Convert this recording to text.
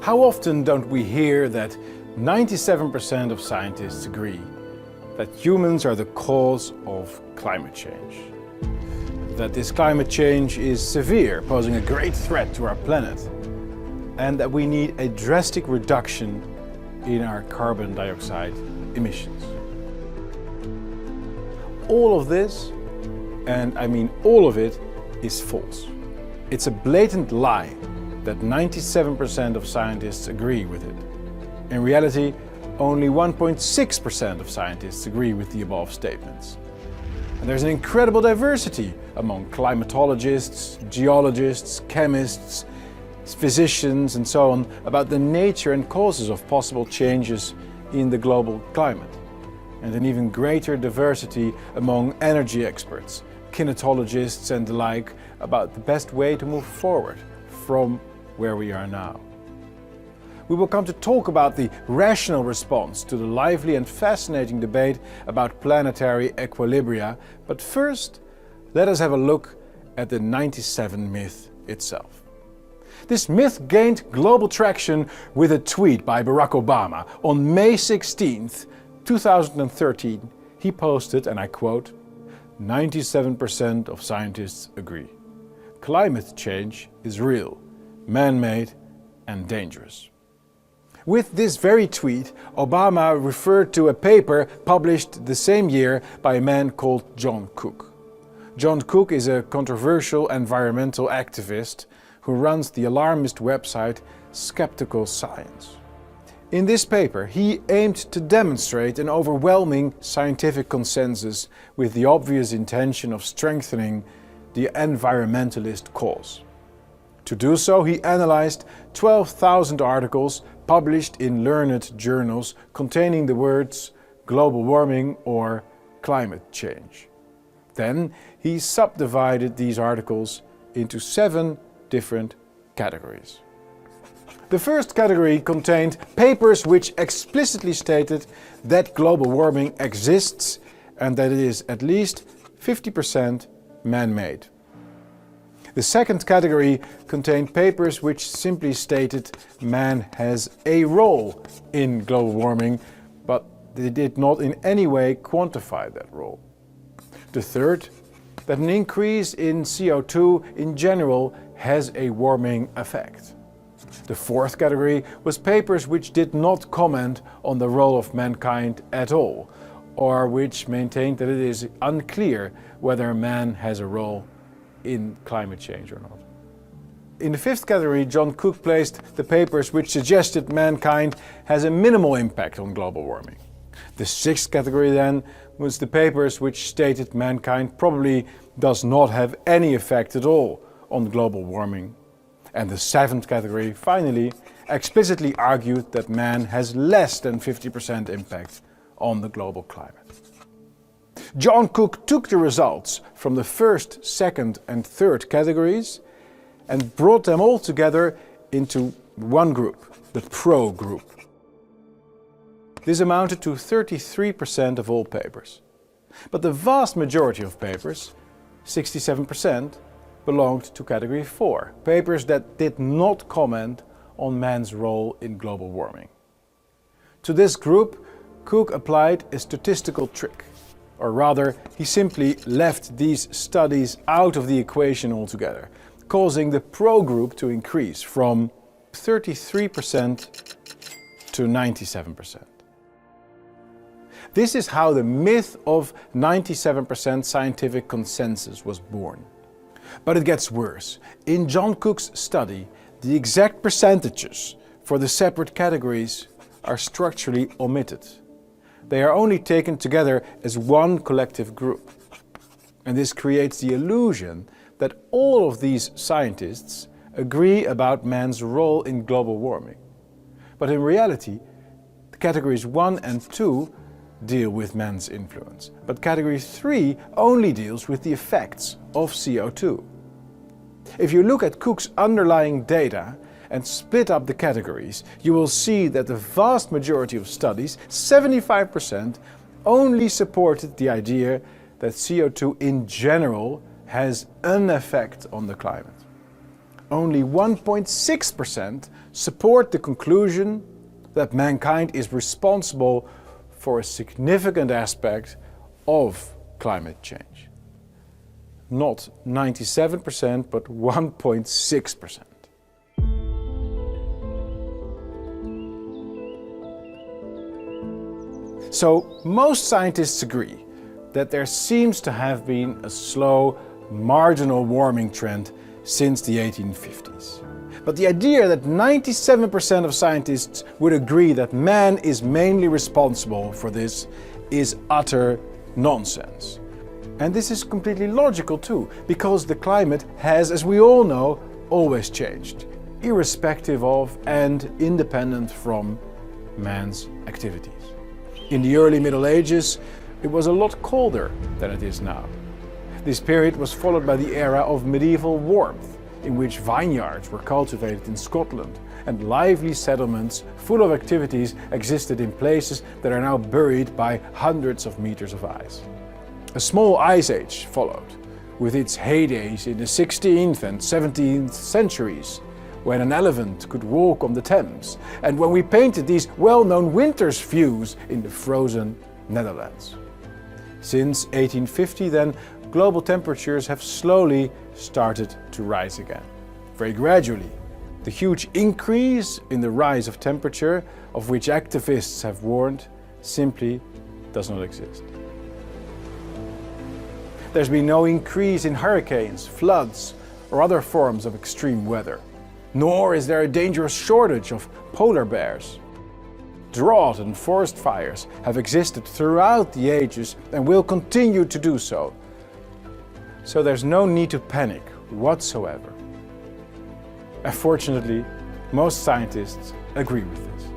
How often don't we hear that 97% of scientists agree that humans are the cause of climate change? That this climate change is severe, posing a great threat to our planet, and that we need a drastic reduction in our carbon dioxide emissions. All of this, and I mean all of it, is false. It's a blatant lie that 97% of scientists agree with it. In reality, only 1.6% of scientists agree with the above statements. And there's an incredible diversity among climatologists, geologists, chemists, physicians and so on about the nature and causes of possible changes in the global climate. And an even greater diversity among energy experts, kinetologists and the like about the best way to move forward from where we are now. We will come to talk about the rational response to the lively and fascinating debate about planetary equilibria, but first, let us have a look at the 97 myth itself. This myth gained global traction with a tweet by Barack Obama. On May 16th, 2013, he posted, and I quote, "97% of scientists agree. Climate change is real, man-made and dangerous." With this very tweet, Obama referred to a paper published the same year by a man called John Cook. John Cook is a controversial environmental activist who runs the alarmist website Skeptical Science. In this paper, he aimed to demonstrate an overwhelming scientific consensus with the obvious intention of strengthening the environmentalist cause. To do so, he analyzed 12,000 articles published in learned journals containing the words global warming or climate change. Then he subdivided these articles into 7 different categories. The first category contained papers which explicitly stated that global warming exists and that it is at least 50% man-made. The second category contained papers which simply stated man has a role in global warming, but they did not in any way quantify that role. The third, that an increase in CO2 in general has a warming effect. The fourth category was papers which did not comment on the role of mankind at all, or which maintained that it is unclear whether man has a role in climate change or not. In the fifth category, John Cook placed the papers which suggested mankind has a minimal impact on global warming. The sixth category then was the papers which stated mankind probably does not have any effect at all on global warming. And the seventh category, finally, explicitly argued that man has less than 50% impact on the global climate. John Cook took the results from the first, second and third categories and brought them all together into one group, the pro group. This amounted to 33% of all papers. But the vast majority of papers, 67%, belonged to category 4, papers that did not comment on man's role in global warming. To this group, Cook applied a statistical trick. Or rather, he simply left these studies out of the equation altogether, causing the pro group to increase from 33% to 97%. This is how the myth of 97% scientific consensus was born. But it gets worse. In John Cook's study, the exact percentages for the separate categories are structurally omitted. They are only taken together as one collective group. And this creates the illusion that all of these scientists agree about man's role in global warming. But in reality, the categories 1 and 2 deal with man's influence, but category 3 only deals with the effects of CO2. If you look at Cook's underlying data and split up the categories, you will see that the vast majority of studies, 75%, only supported the idea that CO2 in general has an effect on the climate. only 1.6% support the conclusion that mankind is responsible for a significant aspect of climate change. Not 97%, but 1.6%. So most scientists agree that there seems to have been a slow, marginal warming trend since the 1850s. But the idea that 97% of scientists would agree that man is mainly responsible for this is utter nonsense. And this is completely logical too, because the climate has, as we all know, always changed, irrespective of and independent from man's activities. In the early Middle Ages, it was a lot colder than it is now. This period was followed by the era of medieval warmth, in which vineyards were cultivated in Scotland and lively settlements full of activities existed in places that are now buried by hundreds of meters of ice. A small ice age followed, with its heydays in the 16th and 17th centuries, when an elephant could walk on the Thames, and when we painted these well-known winter's views in the frozen Netherlands. Since 1850 then, global temperatures have slowly started to rise again, very gradually. The huge increase in the rise of temperature, of which activists have warned, simply does not exist. There's been no increase in hurricanes, floods, or other forms of extreme weather. Nor is there a dangerous shortage of polar bears. Drought and forest fires have existed throughout the ages and will continue to do so. So there's no need to panic whatsoever. And fortunately, most scientists agree with this.